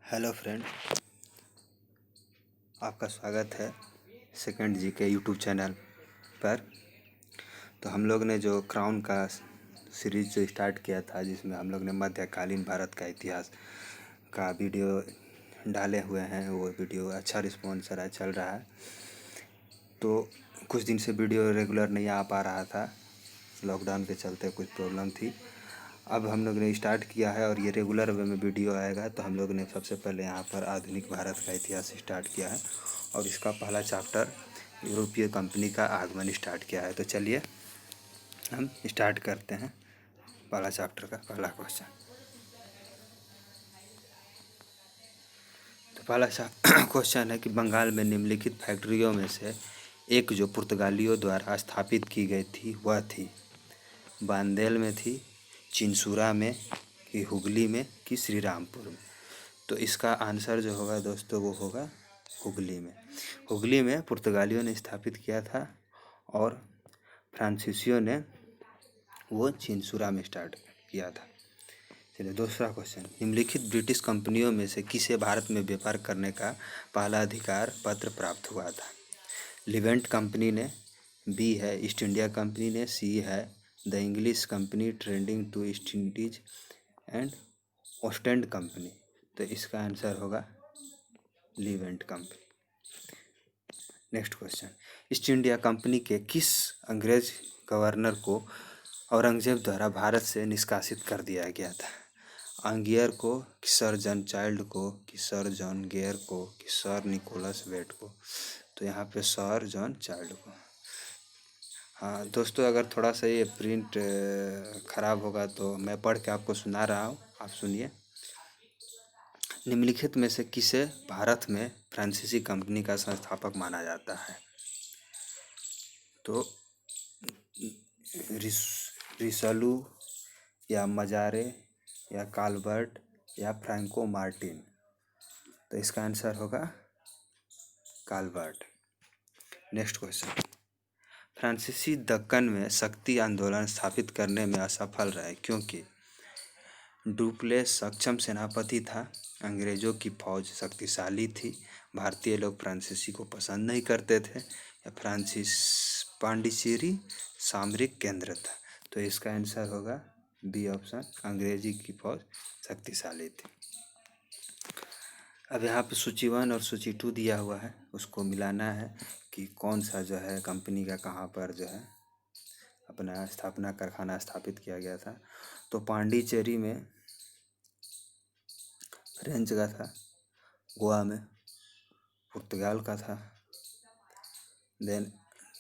Hello friend, आपका स्वागत है सेकंड जी के यूट्यूब चैनल पर। तो हम लोग ने जो क्राउन का सीरीज जो स्टार्ट किया था, जिसमें हम लोग ने मध्यकालीन भारत का इतिहास का वीडियो डाले हुए हैं, वो वीडियो अच्छा रिस्पॉन्स रहा चल रहा है। तो कुछ दिन से वीडियो रेगुलर नहीं आ पा रहा था, लॉकडाउन के चलते कुछ प्रॉब्लम थी। अब हम लोग ने स्टार्ट किया है और ये रेगुलर वे में वीडियो आएगा। तो हम लोग ने सबसे पहले यहाँ पर आधुनिक भारत का इतिहास स्टार्ट किया है और इसका पहला चैप्टर यूरोपीय कंपनी का आगमन स्टार्ट किया है। तो चलिए हम स्टार्ट करते हैं पहला चैप्टर का पहला क्वेश्चन। तो पहला क्वेश्चन है कि बंगाल में निम्नलिखित फैक्ट्रियों में से एक जो पुर्तगालियों द्वारा स्थापित की गई थी वह थी बांदेल में थी, चिंसूरा में, कि हुगली में, कि श्रीरामपुर में। तो इसका आंसर जो होगा दोस्तों वो होगा हुगली में। हुगली में पुर्तगालियों ने स्थापित किया था और फ्रांसीसियों ने वो चिंसूरा में स्टार्ट किया था। चलिए दूसरा क्वेश्चन, निम्नलिखित ब्रिटिश कंपनियों में से किसे भारत में व्यापार करने का पहला अधिकार पत्र प्राप्त हुआ था? लिवेंट कंपनी ने, बी है ईस्ट इंडिया कंपनी ने, सी है the English company trading to East Indies and Ostend company. तो इसका आंसर होगा Levant company. Next question, East India Company के किस अंग्रेज गवर्नर को औरंगजेब द्वारा भारत से निष्कासित कर दिया गया था? आंगियर को, कि सर जॉन चाइल्ड को, कि सर जॉन गेयर को, कि सर निकोलस वेट को? तो यहाँ पे सर जॉन चाइल्ड को। हाँ दोस्तों, अगर थोड़ा सा ये प्रिंट ख़राब होगा तो मैं पढ़ के आपको सुना रहा हूँ, आप सुनिए। निम्नलिखित में से किसे भारत में फ्रांसीसी कंपनी का संस्थापक माना जाता है? तो रिसलू या मजारे या काल्बर्ट या फ्रैंको मार्टिन? तो इसका आंसर होगा काल्बर्ट। नेक्स्ट क्वेश्चन, फ्रांसीसी दक्कन में शक्ति आंदोलन स्थापित करने में असफल रहे क्योंकि डुप्लेस सक्षम सेनापति था, अंग्रेज़ों की फौज शक्तिशाली थी, भारतीय लोग फ्रांसीसी को पसंद नहीं करते थे, या पांडिचेरी सामरिक केंद्र था? तो इसका आंसर होगा बी ऑप्शन, अंग्रेजी की फौज शक्तिशाली थी। अब यहाँ पे सूची 1 और सूची 2 दिया हुआ है, उसको मिलाना है कि कौन सा जो है कंपनी का कहाँ पर जो है अपना स्थापना कारखाना स्थापित किया गया था। तो पांडिचेरी में फ्रेंच का था, गोवा में पुर्तगाल का था, देन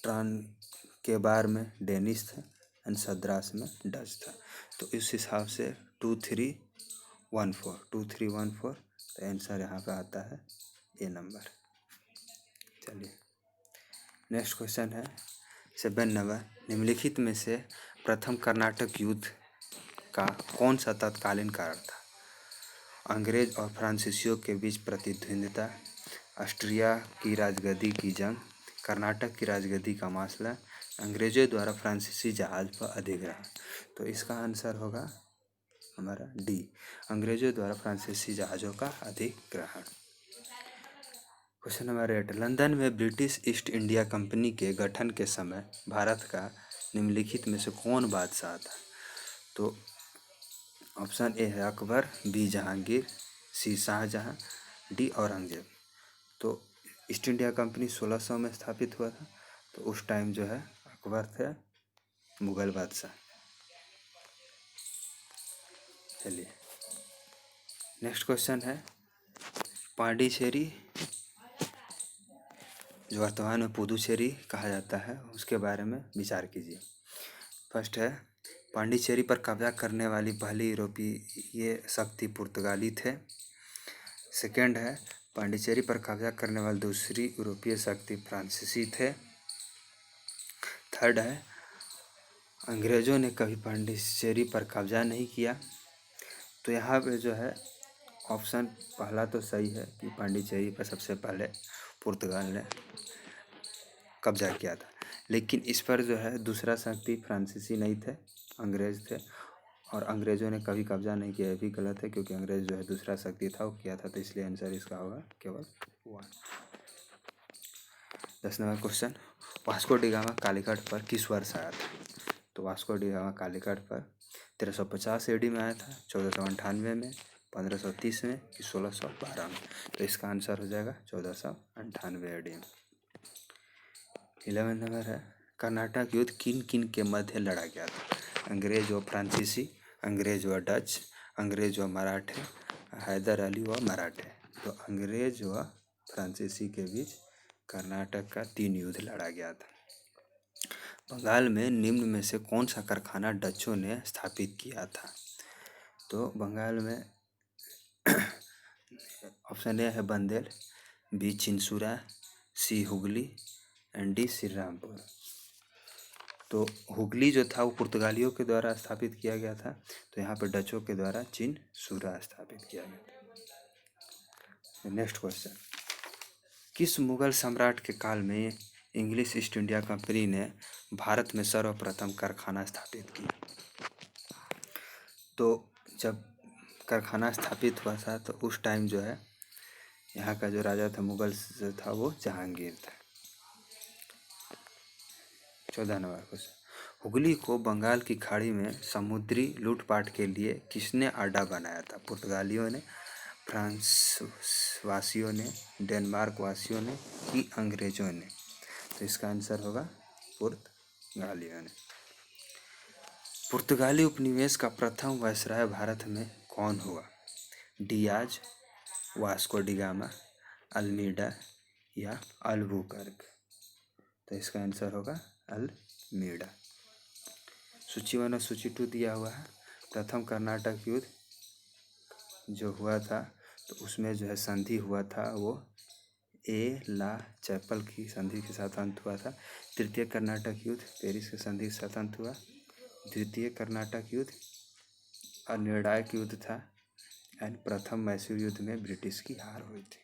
ट्रांकेबार में डेनिश था एंड सद्रास में डच था। तो इस हिसाब से 2314 तो आंसर यहाँ पे आता है ए नंबर। चलिए नेक्स्ट क्वेश्चन है 7 नंबर, निम्नलिखित में से प्रथम कर्नाटक युद्ध का कौन सा तत्कालीन कारण था? अंग्रेज और फ्रांसीसियों के बीच प्रतिद्वंद्विता, ऑस्ट्रिया की राजगद्दी की जंग, कर्नाटक की राजगद्दी का मसला, अंग्रेजों द्वारा फ्रांसीसी जहाज पर अधिग्रहण? तो इसका आंसर होगा हमारा डी, अंग्रेजों द्वारा फ्रांसीसी जहाज़ों का अधिग्रहण। क्वेश्चन नंबर 8, लंदन में ब्रिटिश ईस्ट इंडिया कंपनी के गठन के समय भारत का निम्नलिखित में से कौन बादशाह था? तो ऑप्शन ए है अकबर, बी जहांगीर, सी शाहजहां, डी औरंगजेब। तो ईस्ट इंडिया कंपनी 1600 में स्थापित हुआ था, तो उस टाइम जो है अकबर थे मुगल बादशाह। चलिए नेक्स्ट क्वेश्चन है, पांडिचेरी जो वर्तमान में पुदुचेरी कहा जाता है उसके बारे में विचार कीजिए। फर्स्ट है, पांडिचेरी पर कब्जा करने वाली पहली यूरोपीय शक्ति पुर्तगाली थे। सेकंड है, पांडिचेरी पर कब्जा करने वाली दूसरी यूरोपीय शक्ति फ्रांसीसी थे। थर्ड है, अंग्रेज़ों ने कभी पांडिचेरी पर कब्जा नहीं किया। तो यहाँ पे जो है ऑप्शन पहला तो सही है कि पांडिचेरी पर सबसे पहले पुर्तगाल ने कब्जा किया था, लेकिन इस पर जो है दूसरा शक्ति फ्रांसीसी नहीं थे, अंग्रेज थे, और अंग्रेज़ों ने कभी कब्जा नहीं किया, ये भी गलत है, क्योंकि अंग्रेज़ जो है दूसरा शक्ति था वो किया था, तो इसलिए आंसर इसका होगा केवल 1। 10 number question, Vasco D gamma Calicut पर किस वर्ष आया था? तो वास्को डी गामा कालीकट पर 1350 एडी में आया था, 1498 में, 1530 में कि 1612 में? तो इसका आंसर हो जाएगा 1498 एडी में। 11 नंबर है, कर्नाटक युद्ध किन किन के मध्य लड़ा गया था? अंग्रेज व फ्रांसीसी, अंग्रेज व डच, अंग्रेज व मराठे, हैदर अली व मराठे? तो अंग्रेज व फ्रांसीसी के बीच कर्नाटक का 3 युद्ध लड़ा गया था। बंगाल में निम्न में से कौन सा कारखाना डचों ने स्थापित किया था? तो बंगाल में ऑप्शन ए है Bandel, B Chinsura, C Hooghly and D Shrirampur. तो हुगली जो था वो पुर्तगालियों के द्वारा स्थापित किया गया था, तो यहाँ पर डचों के द्वारा चिंसुरा स्थापित किया गया था। नेक्स्ट क्वेश्चन, किस मुगल सम्राट के काल में इंग्लिश ईस्ट इंडिया कंपनी ने भारत में सर्वप्रथम कारखाना स्थापित किया? तो जब कारखाना स्थापित हुआ था तो उस टाइम जो है यहाँ का जो राजा था मुगल जो था वो जहांगीर था। 14 नंबर क्वेश्चन, हुगली को बंगाल की खाड़ी में समुद्री लूटपाट के लिए किसने अड्डा बनाया था? पुर्तगालियों ने, फ्रांस वासियों ने, डेनमार्क वासियों ने कि अंग्रेजों ने? तो इसका आंसर होगा पुर्तगालियों ने। पुर्तगाली उपनिवेश का प्रथम वायसराय भारत में कौन हुआ? Diaz, Vasco D gamma, Almeida या अल्बुकर्क? तो इसका आंसर होगा अल्मीडा। सूची 1 और सूची 2 दिया हुआ है। प्रथम कर्नाटक युद्ध जो हुआ था तो उसमें जो है संधि हुआ था वो ए ला चैपल की संधि के साथ अंत हुआ था। तृतीय कर्नाटक युद्ध पेरिस की संधि के साथ अंत हुआ। द्वितीय कर्नाटक युद्ध अनिर्णायक युद्ध था एंड प्रथम मैसूर युद्ध में ब्रिटिश की हार हुई थी।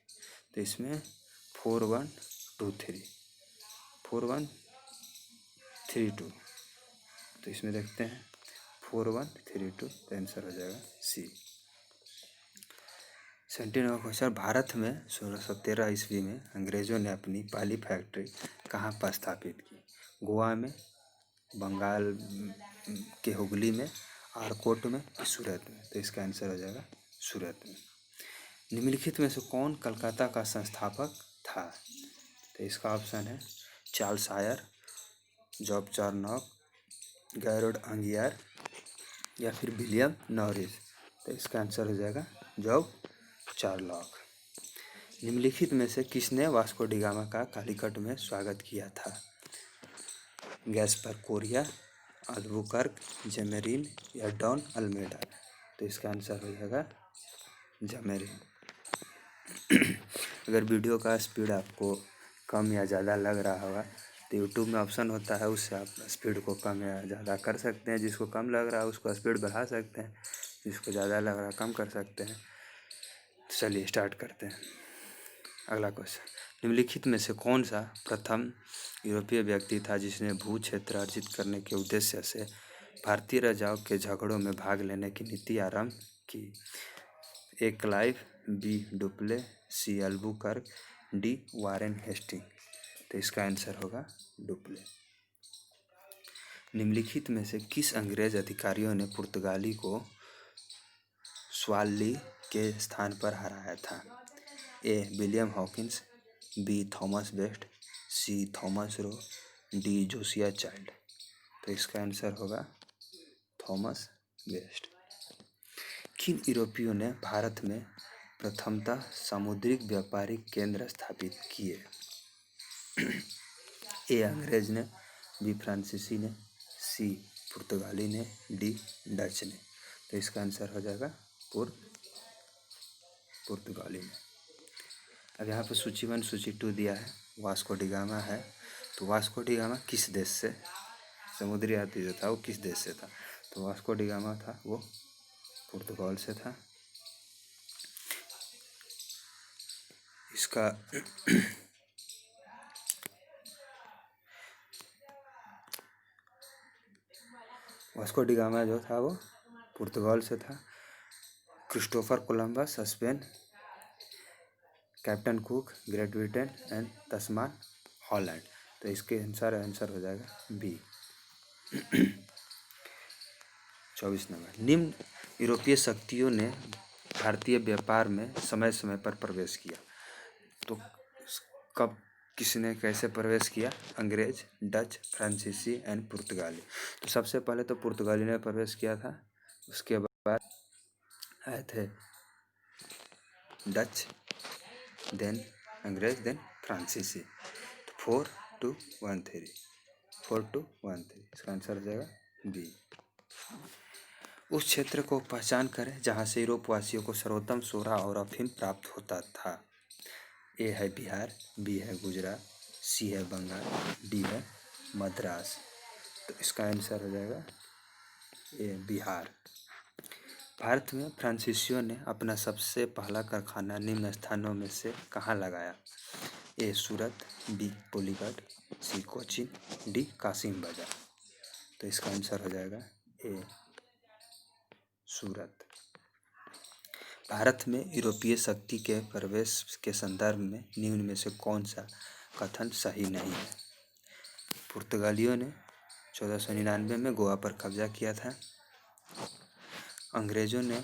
तो इसमें 4123 4132, तो इसमें देखते हैं 4132, तो आंसर हो जाएगा सी। 17वां क्वेश्चन, भारत में 1613 ईस्वी में अंग्रेजों ने अपनी पहली फैक्ट्री कहाँ पर स्थापित की? गोवा में, बंगाल के हुगली में, आरकोट में, सूरत में? तो इसका आंसर हो जाएगा सूरत में। निम्नलिखित में से कौन कलकत्ता का संस्थापक था? तो इसका ऑप्शन है Charles Eyre, Job Charnock, Gerald Aungier या फिर विलियम नॉरिस? तो इसका आंसर हो जाएगा जॉब चार्लॉक। निम्नलिखित में से किसने वास्को डी गामा का कालीकट में स्वागत किया था? गैस्पर कोरिया, अल्बुकर्क, जमेरिन या डॉन अल्मेडा? तो इसका आंसर हो जाएगा जमेरिन। अगर वीडियो का स्पीड आपको कम या ज़्यादा लग रहा होगा तो यूट्यूब में ऑप्शन होता है, उससे आप स्पीड को कम या ज़्यादा कर सकते हैं। जिसको कम लग रहा है उसको स्पीड बढ़ा सकते हैं, जिसको ज़्यादा लग रहा है कम कर सकते हैं। चलिए स्टार्ट करते हैं। अगला क्वेश्चन, निम्नलिखित में से कौन सा प्रथम यूरोपीय व्यक्ति था जिसने भू क्षेत्र अर्जित करने के उद्देश्य से भारतीय राजाओं के झगड़ों में भाग लेने की नीति आरंभ की? ए क्लाइव, बी डुप्ले, सी अल्बुकर्क, डी वारेन हेस्टिंग? तो इसका आंसर होगा डुप्ले। निम्नलिखित में से किस अंग्रेज अधिकारियों ने पुर्तगाली को स्वाली के स्थान पर हराया था? A William Hawkins, B Thomas West, C Thomas Roe, D Josiah Child? तो इसका आंसर होगा थॉमस वेस्ट। किन यूरोपियों ने भारत में प्रथमतः सामुद्रिक व्यापारिक केंद्र स्थापित किए? ए अंग्रेज ने, बी फ्रांसीसी ने, सी पुर्तगाली ने, डी डच ने? तो इसका आंसर हो जाएगा पुर्तगाली ने। अब यहाँ पर सूची 1 सूची 2 दिया है। वास्को डी गामा है, तो वास्को डी गामा किस देश से, समुद्री यात्री जो था वो किस देश से था? तो वास्को डी गामा था वो पुर्तगाल से था। इसका वास्को डी गामा जो था वो पुर्तगाल से था। Christopher Columbus Spain, captain cook great Britain and Tasman Holland. तो इसके अनुसार आंसर हो जाएगा बी। 24 नंबर, निम्न यूरोपीय शक्तियों ने भारतीय व्यापार में समय समय पर प्रवेश किया। तो कब किसने कैसे प्रवेश किया? अंग्रेज, डच, फ्रांसीसी एंड पुर्तगाली। तो सबसे पहले तो पुर्तगाली ने प्रवेश किया था, उसके बाद आए थे डच, देन अंग्रेज, देन फ्रांसीसी। 4-2-1-3 4-2-1-3 इसका आंसर हो जाएगा बी। उस क्षेत्र को पहचान करें जहां से यूरोपवासियों को सर्वोत्तम सोरा और अफीम प्राप्त होता था। ए है बिहार, बी है गुजरात, सी है बंगाल, डी है मद्रास। तो इसका आंसर हो जाएगा ए बिहार। भारत में फ्रांसीसियों ने अपना सबसे पहला कारखाना निम्न स्थानों में से कहाँ लगाया? ए सूरत, बी पोलीगढ़, सी कोचीन, डी कासिम बाजार। तो इसका आंसर हो जाएगा ए सूरत। भारत में यूरोपीय शक्ति के प्रवेश के संदर्भ में निम्न में से कौन सा कथन सही नहीं है? पुर्तगालियों ने 1499 में गोवा पर कब्जा किया था। अंग्रेजों ने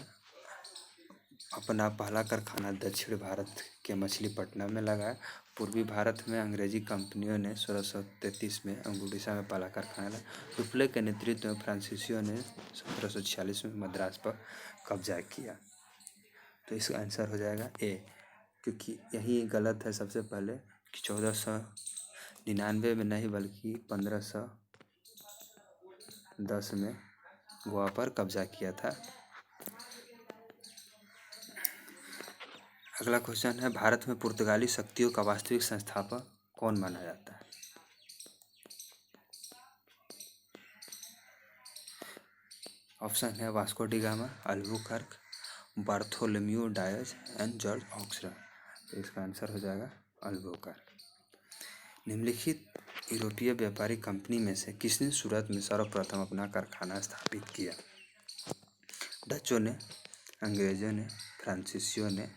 अपना पहला कारखाना दक्षिण भारत के मछलीपट्टनम में लगाया। पूर्वी भारत में अंग्रेजी कंपनियों ने 1633 में उड़ीसा में पहला कारखाना लगाया। डुप्ले के नेतृत्व में फ्रांसीसियों ने 1746 में मद्रास पर कब्जा किया। तो इसका आंसर हो जाएगा ए, क्योंकि यही गलत है सबसे पहले कि 1499 में नहीं बल्कि 1510 में गोवा पर कब्जा किया था। अगला क्वेश्चन है, भारत में पुर्तगाली शक्तियों का वास्तविक संस्थापक कौन माना जाता है? ऑप्शन है Vasco D gamma, Albuquerque, Bartholomew dyes and George Oxford. तो इसका आंसर हो जाएगा अल्बुकर्क। निम्नलिखित यूरोपीय व्यापारी कंपनी में से किसने सूरत में सर्वप्रथम अपना कारखाना स्थापित किया? डचों ने, अंग्रेजों ने, फ्रांसीसियों ने,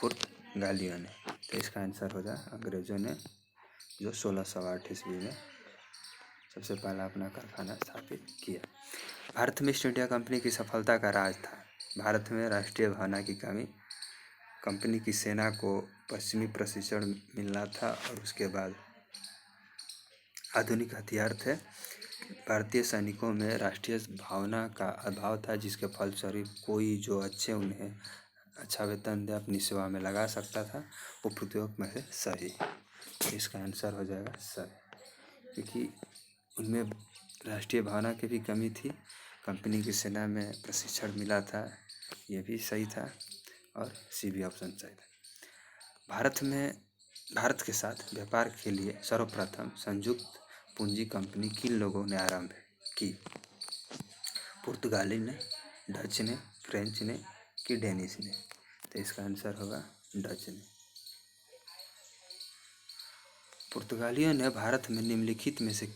पुर्तगालियों ने। तो इसका आंसर हो जाए अंग्रेजों ने, जो 1608 ईस्वी में सबसे पहला अपना कारखाना स्थापित किया। भारत में ईस्ट इंडिया कंपनी की सफलता का राज था। भारत में राष्ट्रीय भावना की कमी, कंपनी की सेना को पश्चिमी प्रशिक्षण मिलना था और उसके बाद आधुनिक हथियार थे। भारतीय सैनिकों में राष्ट्रीय भावना का अभाव था, जिसके फलस्वरूप कोई जो उन्हें अच्छा वेतन दे अपनी सेवा में लगा सकता था, वो प्रयोग में से सही। इसका आंसर हो जाएगा सही, क्योंकि उनमें राष्ट्रीय भावना की भी कमी थी, कंपनी की सेना में प्रशिक्षण मिला था, ये भी सही था, और सी भी ऑप्शन सही था। भारत के साथ व्यापार के लिए सर्वप्रथम संयुक्त पूंजी कंपनी किन लोगों ने आरंभ की? पुर्तगाली ने, डच ने, फ्रेंच ने कि डेनिश ने? तो इसका आंसर होगा डच ने। पुर्तगालियों ने भारत में निम्नलिखित में से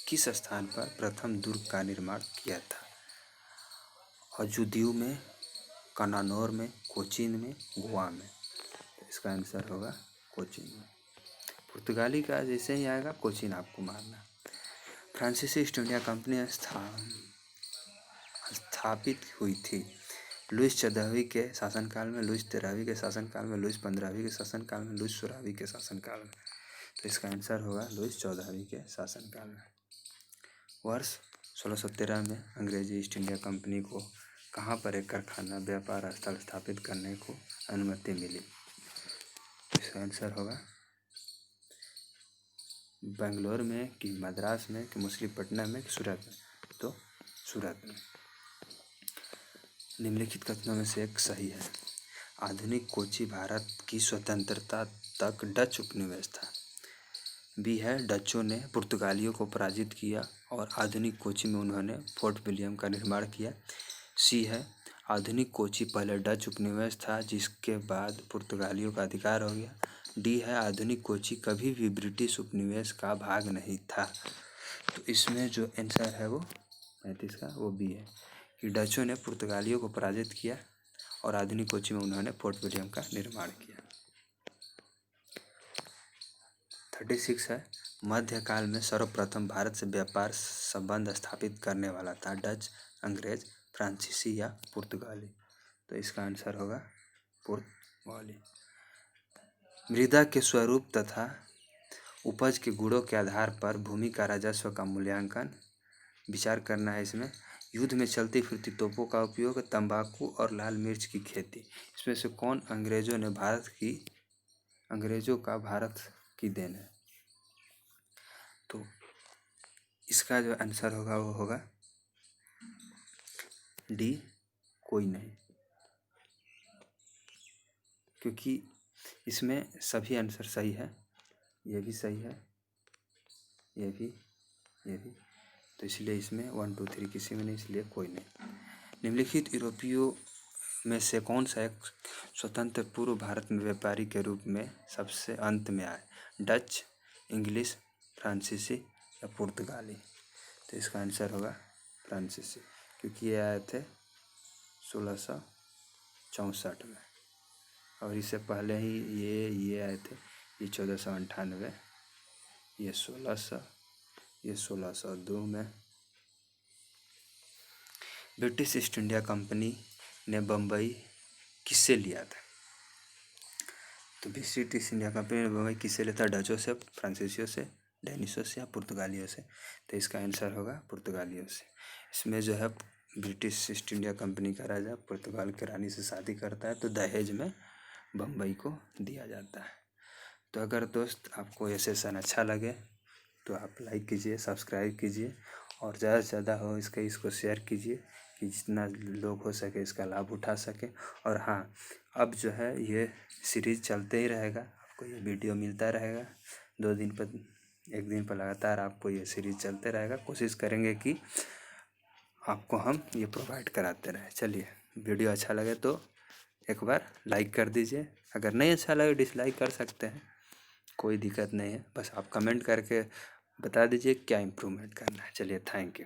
किस स्थान पर प्रथम दुर्ग का निर्माण किया था? अजुदीव में, कनानौर में, कोचीन में, गोवा में? तो इसका आंसर होगा कोचीन में। पुर्तगाली का जैसे ही आएगा कोचीन आपको मारना। फ्रांसीसी ईस्ट इंडिया कंपनी स्थापित हुई थी लुईस 14वीं के शासनकाल में, लुईस 13वीं के शासनकाल में, लुईस 15वीं के शासनकाल में, लुईस 16वीं के शासनकाल में? तो इसका आंसर होगा लुईस 14वीं के शासनकाल में। वर्ष 1613 में अंग्रेजी ईस्ट इंडिया कंपनी को कहाँ पर एक कारखाना व्यापार स्थल स्थापित करने को अनुमति मिली? इसका आंसर होगा बेंगलोर में कि मद्रास में कि मछलीपट्टनम में कि सूरत में? तो सूरत में। निम्नलिखित कथनों में से एक सही है। आधुनिक कोची भारत की स्वतंत्रता तक डच उपनिवेश था। बी है डचों ने पुर्तगालियों को पराजित किया और आधुनिक कोची में उन्होंने फोर्ट विलियम का निर्माण किया। सी है आधुनिक कोची पहले डच उपनिवेश था जिसके बाद पुर्तगालियों का अधिकार हो गया। डी है आधुनिक कोची कभी भी ब्रिटिश उपनिवेश का भाग नहीं था। तो इसमें जो आंसर है वो 35 का वो बी है, कि डचों ने पुर्तगालियों को पराजित किया और आधुनिक कोच्चि में उन्होंने फोर्ट विलियम का निर्माण किया। 36 है, मध्यकाल में सर्वप्रथम भारत से व्यापार संबंध स्थापित करने वाला था डच, अंग्रेज, फ्रांसीसी या पुर्तगाली। तो इसका आंसर होगा पुर्तगाली। मृदा के स्वरूप तथा उपज के गुणों के आधार पर भूमि का राजस्व का मूल्यांकन विचार करना है। इसमें युद्ध में चलती फिरती तोपों का उपयोग, तंबाकू और लाल मिर्च की खेती। इसमें से कौन अंग्रेजों का भारत की देन है? तो इसका जो आंसर होगा वो होगा डी, कोई नहीं, क्योंकि इसमें सभी आंसर सही है। ये भी सही है, ये भी। तो इसलिए इसमें 1 2 3 किसी में नहीं, इसलिए कोई नहीं। निम्नलिखित यूरोपियों में से कौन सा एक स्वतंत्र पूर्व भारत में व्यापारी के रूप में सबसे अंत में आए? डच, इंग्लिश, फ्रांसीसी या पुर्तगाली? तो इसका आंसर होगा फ्रांसीसी, क्योंकि ये आए थे 1664 में, और इससे पहले ही ये आए थे, ये 1498, ये 1602 में। ब्रिटिश ईस्ट इंडिया कंपनी ने बम्बई किससे लिया था? तो ब्रिटिश ईस्ट इंडिया कंपनी ने बम्बई किससे लिया था? डचों से, फ्रांसीसियों से, डेनिशों से या पुर्तगालियों से? तो इसका आंसर होगा पुर्तगालियों से। इसमें जो है ब्रिटिश ईस्ट इंडिया कंपनी का राजा पुर्तगाल की रानी से शादी करता है, तो दहेज में बम्बई को दिया जाता है। तो अगर दोस्त आपको ये सेशन अच्छा लगे तो आप लाइक कीजिए, सब्सक्राइब कीजिए और ज़्यादा से ज़्यादा हो इसको शेयर कीजिए कि जितना लोग हो सके इसका लाभ उठा सके। और हाँ, अब जो है ये सीरीज़ चलते ही रहेगा, आपको ये वीडियो मिलता रहेगा 2 दिन पर, 1 दिन पर लगातार आपको ये सीरीज़ चलते रहेगा। कोशिश करेंगे कि आपको हम ये प्रोवाइड कराते रहें। चलिए, वीडियो अच्छा लगे तो एक बार लाइक कर दीजिए, अगर नहीं अच्छा लगे डिसलाइक कर सकते हैं, कोई दिक्कत नहीं है। बस आप कमेंट करके बता दीजिए क्या इम्प्रूवमेंट करना है। चलिए, थैंक यू।